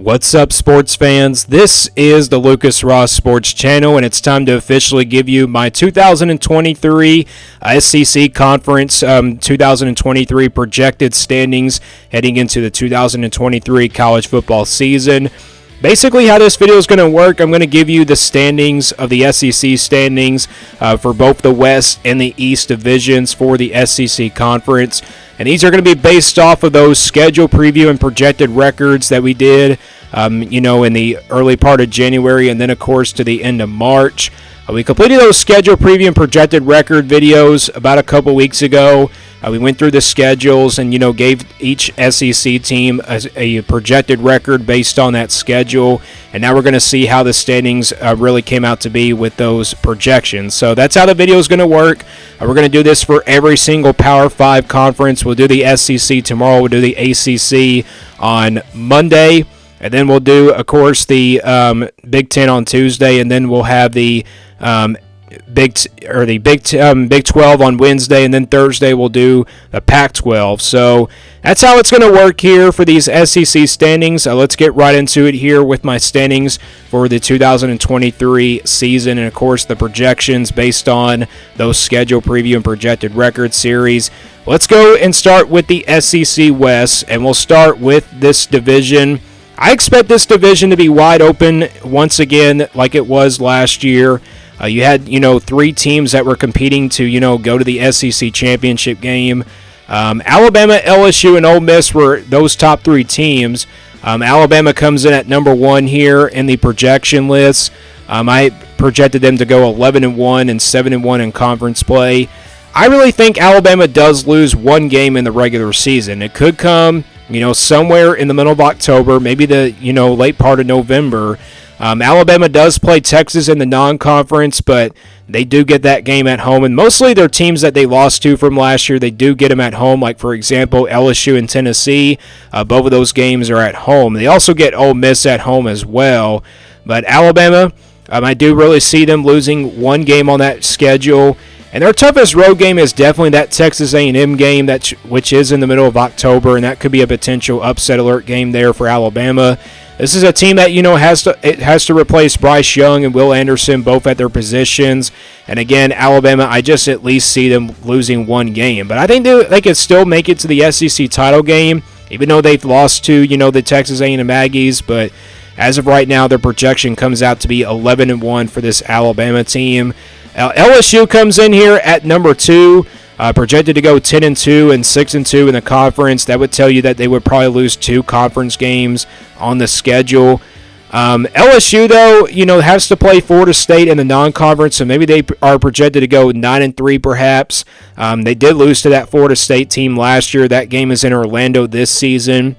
What's up, sports fans? This is the Lucas Ross Sports Channel, and it's time to officially give you my 2023 SEC Conference 2023 projected standings heading into the 2023 college football season. Basically, how this video is going to work, I'm going to give you the standings of the SEC standings for both the West and the East divisions for the SEC Conference. And these are going to be based off of those schedule preview and projected records that we did, in the early part of January and then, of course, to the end of March. We completed those schedule preview and projected record videos about a couple weeks ago. We went through the schedules and, gave each SEC team a projected record based on that schedule. And now we're going to see how the standings really came out to be with those projections. So that's how the video is going to work. We're going to do this for every single Power 5 conference. We'll do the SEC tomorrow. We'll do the ACC on Monday. And then we'll do, of course, the Big Ten on Tuesday. And then we'll have the Big 12 on Wednesday, and then Thursday we'll do the Pac-12. So that's how it's going to work here for these SEC standings. Let's get right into it here with my standings for the 2023 season, and of course the projections based on those schedule preview and projected record series. Let's go and start with the SEC West, and we'll start with this division. I expect this division to be wide open once again like it was last year. You had, three teams that were competing to, go to the SEC championship game. Alabama, LSU, and Ole Miss were those top three teams. Alabama comes in at number 1 here in the projection list. I projected them to go 11-1 and 7-1 in conference play. I really think Alabama does lose one game in the regular season. It could come, somewhere in the middle of October, maybe the, late part of November. Alabama does play Texas in the non-conference, but they do get that game at home. And mostly their teams that they lost to from last year, they do get them at home. Like, for example, LSU and Tennessee, both of those games are at home. They also get Ole Miss at home as well. But Alabama, I do really see them losing one game on that schedule. And their toughest road game is definitely that Texas A&M game, which is in the middle of October, and that could be a potential upset alert game there for Alabama. This is a team that, has to replace Bryce Young and Will Anderson both at their positions. And again, Alabama, I just at least see them losing one game. But I think they could still make it to the SEC title game, even though they've lost to, the Texas A&M Aggies. But as of right now, their projection comes out to be 11-1 for this Alabama team. LSU comes in here at number 2. Projected to go 10-2 and 6-2 in the conference. That would tell you that they would probably lose 2 conference games on the schedule. LSU, though, has to play Florida State in the non-conference, so maybe they are projected to go 9-3 perhaps. They did lose to that Florida State team last year. That game is in Orlando this season.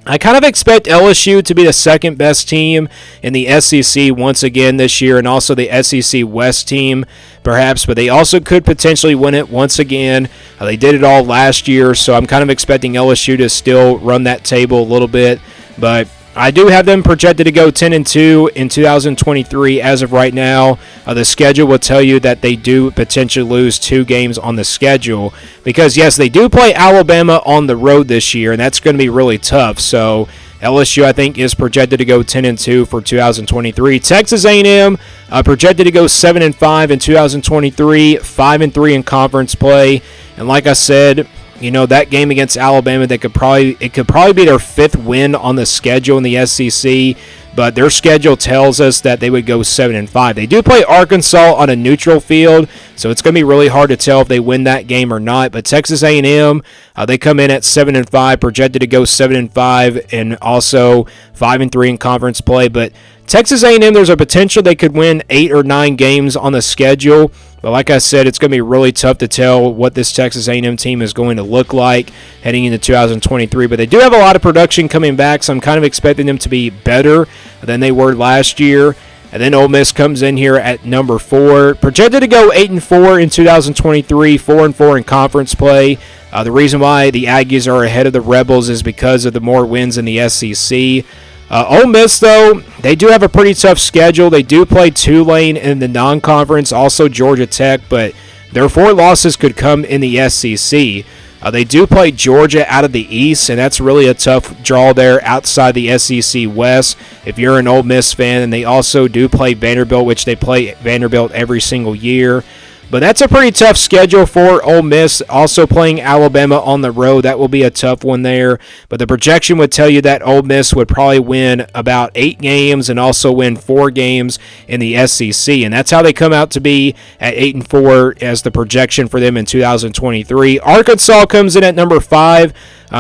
I kind of expect LSU to be the second best team in the SEC once again this year, and also the SEC West team perhaps, but they also could potentially win it once again. They did it all last year, so I'm kind of expecting LSU to still run that table a little bit, but I do have them projected to go 10-2 in 2023 as of right now. The schedule will tell you that they do potentially lose 2 games on the schedule because, yes, they do play Alabama on the road this year, and that's going to be really tough. So LSU, I think, is projected to go 10-2 for 2023. Texas A&M projected to go 7-5 in 2023, 5-3 in conference play. And like I said, that game against Alabama, it could probably be their 5th win on the schedule in the SEC, but their schedule tells us that they would go 7-5. They do play Arkansas on a neutral field, so it's going to be really hard to tell if they win that game or not. But Texas A&M, they come in at 7-5, projected to go 7-5, and also 5-3 in conference play. But Texas A&M, there's a potential they could win 8 or 9 games on the schedule. But like I said, it's going to be really tough to tell what this Texas A&M team is going to look like heading into 2023. But they do have a lot of production coming back, so I'm kind of expecting them to be better than they were last year. And then Ole Miss comes in here at number 4. Projected to go 8-4 in 2023, 4-4 in conference play. The reason why the Aggies are ahead of the Rebels is because of the more wins in the SEC. Ole Miss, though, they do have a pretty tough schedule. They do play Tulane in the non-conference, also Georgia Tech, but their 4 losses could come in the SEC. They do play Georgia out of the East, and that's really a tough draw there outside the SEC West if you're an Ole Miss fan. And they also do play Vanderbilt, which they play Vanderbilt every single year. But that's a pretty tough schedule for Ole Miss. Also playing Alabama on the road. That will be a tough one there. But the projection would tell you that Ole Miss would probably win about 8 games and also win 4 games in the SEC. And that's how they come out to be at 8-4 as the projection for them in 2023. Arkansas comes in at number 5.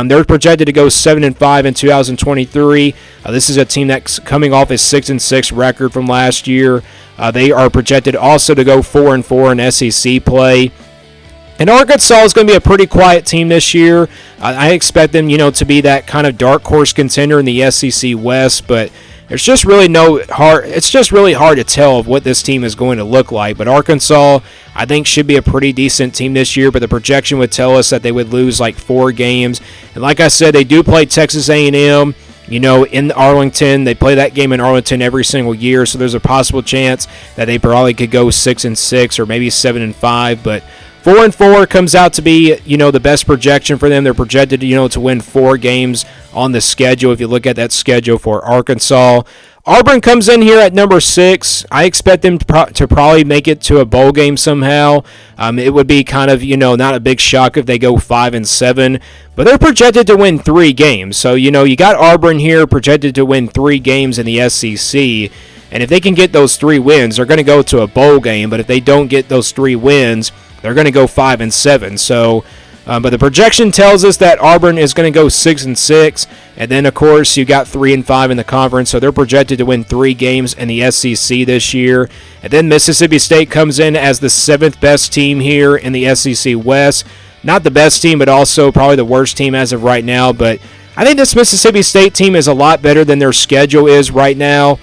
They're projected to go 7-5 in 2023. This is a team that's coming off a 6-6 record from last year. They are projected also to go 4-4 in SEC play. And Arkansas is going to be a pretty quiet team this year. I expect them, to be that kind of dark horse contender in the SEC West, but it's just really hard to tell what this team is going to look like. But Arkansas, I think, should be a pretty decent team this year, but the projection would tell us that they would lose like 4 games. And like I said, they do play Texas A&M. In Arlington. They play that game in Arlington every single year, so there's a possible chance that they probably could go 6-6 or maybe 7-5, but 4-4 comes out to be, the best projection for them. They're projected, to win 4 games on the schedule if you look at that schedule for Arkansas. Auburn comes in here at number 6. I expect them to probably make it to a bowl game somehow. It would be kind of, not a big shock if they go 5-7, but they're projected to win 3 games. So, you got Auburn here projected to win 3 games in the SEC, and if they can get those 3 wins, they're going to go to a bowl game, but if they don't get those 3 wins, they're going to go 5-7. So, but the projection tells us that Auburn is going to go 6-6, and then of course you got 3-5 in the conference, so they're projected to win 3 games in the SEC this year. And then Mississippi State comes in as the 7th best team here in the SEC West. Not the best team, but also probably the worst team as of right now. But I think this Mississippi State team is a lot better than their schedule is right now.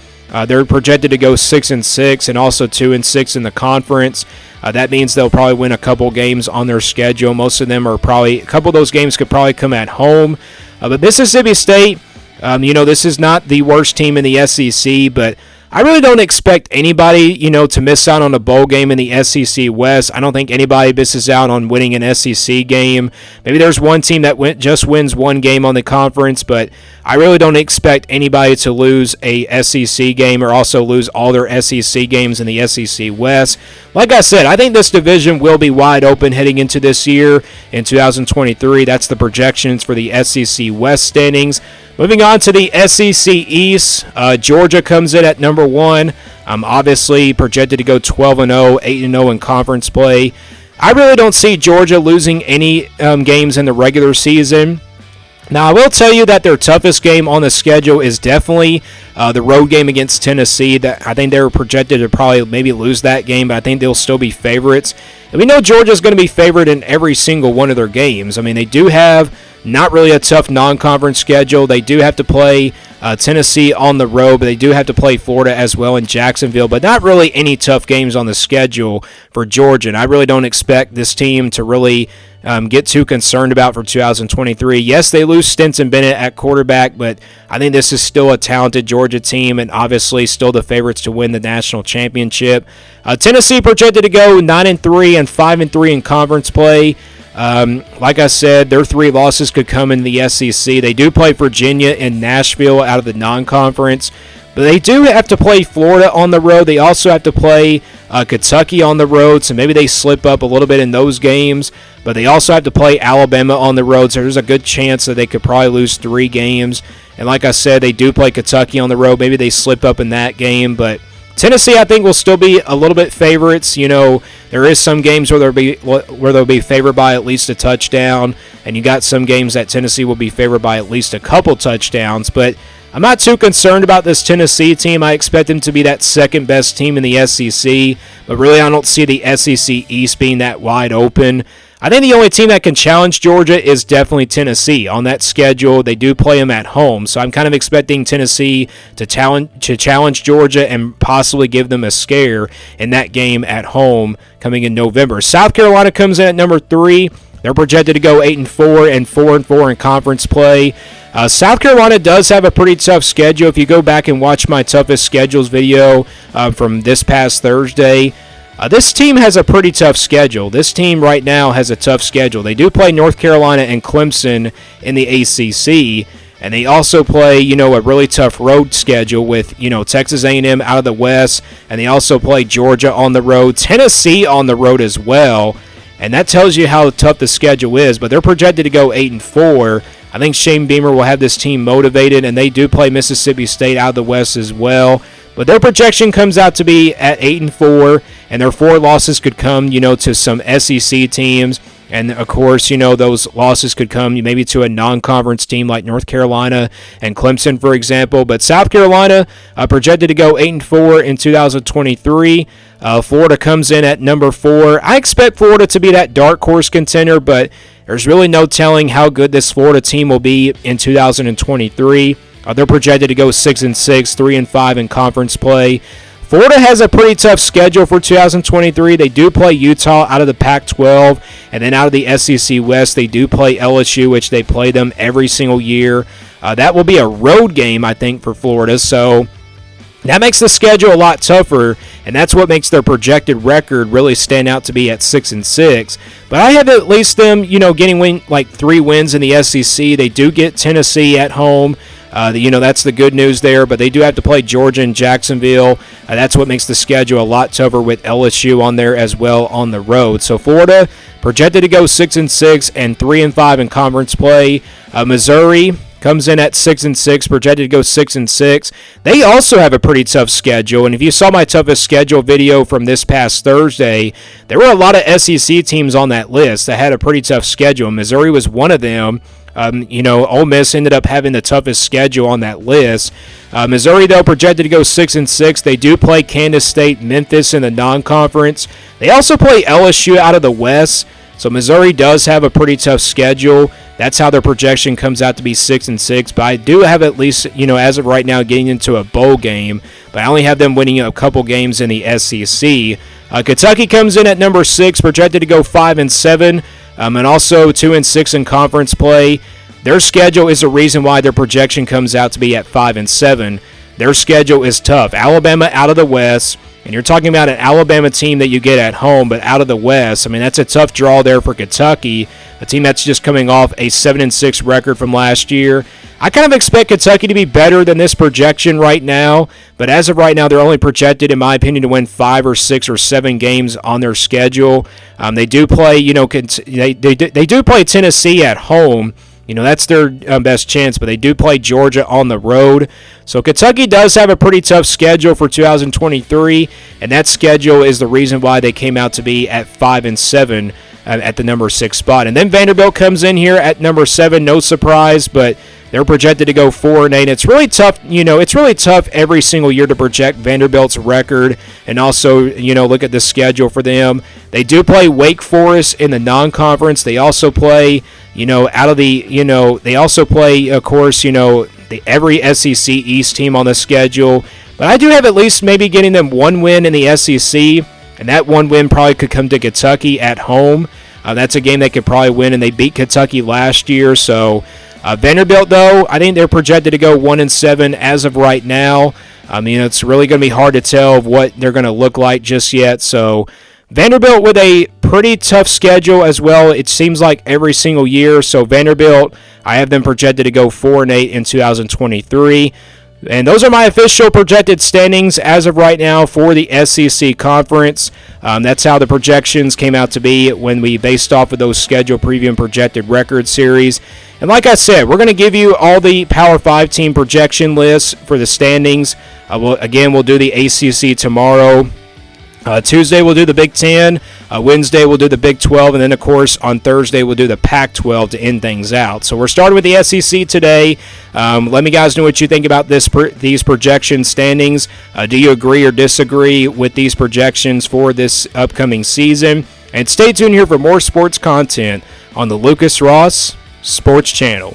They're projected to go 6-6 and also 2-6 in the conference. That means they'll probably win a couple games on their schedule. Most of them are probably, a couple of those games could probably come at home. But Mississippi State, this is not the worst team in the SEC, but I really don't expect anybody, to miss out on a bowl game in the SEC West. I don't think anybody misses out on winning an SEC game. Maybe there's one team that just wins 1 game on the conference, but I really don't expect anybody to lose a SEC game or also lose all their SEC games in the SEC West. Like I said, I think this division will be wide open heading into this year in 2023. That's the projections for the SEC West standings. Moving on to the SEC East, Georgia comes in at number 1. Obviously projected to go 12-0, 8-0 in conference play. I really don't see Georgia losing any games in the regular season. Now, I will tell you that their toughest game on the schedule is definitely the road game against Tennessee. That I think they're projected to probably maybe lose that game, but I think they'll still be favorites. And we know Georgia's going to be favored in every single one of their games. I mean, they do have not really a tough non-conference schedule. They do have to play Tennessee on the road, but they do have to play Florida as well in Jacksonville, but not really any tough games on the schedule for Georgia. And I really don't expect this team to really get too concerned about for 2023. Yes, they lose Stetson Bennett at quarterback, but I think this is still a talented Georgia team and obviously still the favorites to win the national championship. Tennessee projected to go 9-3 and 5-3 in conference play. Like I said, their 3 losses could come in the SEC. They do play Virginia and Nashville out of the non-conference, but they do have to play Florida on the road. They also have to play Kentucky on the road, so maybe they slip up a little bit in those games, but they also have to play Alabama on the road, so there's a good chance that they could probably lose 3 games. And like I said, they do play Kentucky on the road. Maybe they slip up in that game, but Tennessee, I think, will still be a little bit favorites. There is some games where they'll be favored by at least a touchdown, and you got some games that Tennessee will be favored by at least a couple touchdowns. But I'm not too concerned about this Tennessee team. I expect them to be that second best team in the SEC, but really I don't see the SEC East being that wide open. I think the only team that can challenge Georgia is definitely Tennessee. On that schedule, they do play them at home, so I'm kind of expecting Tennessee to challenge Georgia and possibly give them a scare in that game at home coming in November. South Carolina comes in at number 3. They're projected to go 8-4 and 4-4 in conference play. South Carolina does have a pretty tough schedule. If you go back and watch my toughest schedules video from this past Thursday, This team has a pretty tough schedule. This team right now has a tough schedule. They do play North Carolina and Clemson in the ACC, and they also play, a really tough road schedule with, Texas A&M out of the West, and they also play Georgia on the road, Tennessee on the road as well, and that tells you how tough the schedule is. But they're projected to go 8-4. I think Shane Beamer will have this team motivated, and they do play Mississippi State out of the West as well. But their projection comes out to be at 8-4, and their 4 losses could come, to some SEC teams. And, of course, those losses could come maybe to a non-conference team like North Carolina and Clemson, for example. But South Carolina projected to go 8-4 in 2023. Florida comes in at number 4. I expect Florida to be that dark horse contender, but there's really no telling how good this Florida team will be in 2023. They're projected to go 6-6, 3-5 in conference play. Florida has a pretty tough schedule for 2023. They do play Utah out of the Pac-12, and then out of the SEC West, they do play LSU, which they play them every single year. That will be a road game, I think, for Florida. So that makes the schedule a lot tougher, and that's what makes their projected record really stand out to be at 6-6. But I have at least them, getting 3 wins in the SEC. They do get Tennessee at home. That's the good news there, but they do have to play Georgia and Jacksonville. That's what makes the schedule a lot tougher with LSU on there as well on the road. So Florida projected to go 6-6 and 3-5 in conference play. Missouri comes in at 6-6, projected to go 6-6. They also have a pretty tough schedule, and if you saw my toughest schedule video from this past Thursday, there were a lot of SEC teams on that list that had a pretty tough schedule. Missouri was one of them. Ole Miss ended up having the toughest schedule on that list. Missouri, though, projected to go 6-6. They do play Kansas State, Memphis in the non-conference. They also play LSU out of the West. So Missouri does have a pretty tough schedule. That's how their projection comes out to be 6-6. But I do have at least, as of right now, getting into a bowl game. But I only have them winning a couple games in the SEC. Kentucky comes in at number 6, projected to go 5-7. And also 2-6 in conference play. Their schedule is the reason why their projection comes out to be at 5-7. Their schedule is tough. Alabama out of the West, and you're talking about an Alabama team that you get at home, but out of the West. I mean, that's a tough draw there for Kentucky, a team that's just coming off a 7-6 record from last year. I kind of expect Kentucky to be better than this projection right now, but as of right now, they're only projected, in my opinion, to win 5 or 6 or 7 games on their schedule. They do play, they do play Tennessee at home. That's their best chance, but they do play Georgia on the road. So Kentucky does have a pretty tough schedule for 2023, and that schedule is the reason why they came out to be at 5-7 at the number 6 spot. And then Vanderbilt comes in here at number 7, no surprise, but they're projected to go 4-8. It's really tough, it's really tough every single year to project Vanderbilt's record and also, look at the schedule for them. They do play Wake Forest in the non-conference. They also play, they also play, of course, every SEC East team on the schedule. But I do have at least maybe getting them 1 win in the SEC, and that 1 win probably could come to Kentucky at home. That's a game they could probably win, and they beat Kentucky last year, so Vanderbilt, though, I think they're projected to go 1-7 as of right now. It's really going to be hard to tell what they're going to look like just yet. So Vanderbilt with a pretty tough schedule as well, it seems like every single year. So Vanderbilt, I have them projected to go 4-8 in 2023. And those are my official projected standings as of right now for the SEC Conference. That's how the projections came out to be when we based off of those schedule preview and projected record series. And like I said, we're going to give you all the Power 5 team projection lists for the standings. We'll do the ACC tomorrow. Tuesday we'll do the Big Ten. Wednesday we'll do the Big 12. And then, of course, on Thursday we'll do the Pac-12 to end things out. So we're starting with the SEC today. Let me guys know what you think about these projection standings. Do you agree or disagree with these projections for this upcoming season? And stay tuned here for more sports content on the Lucas Ross Sports Channel.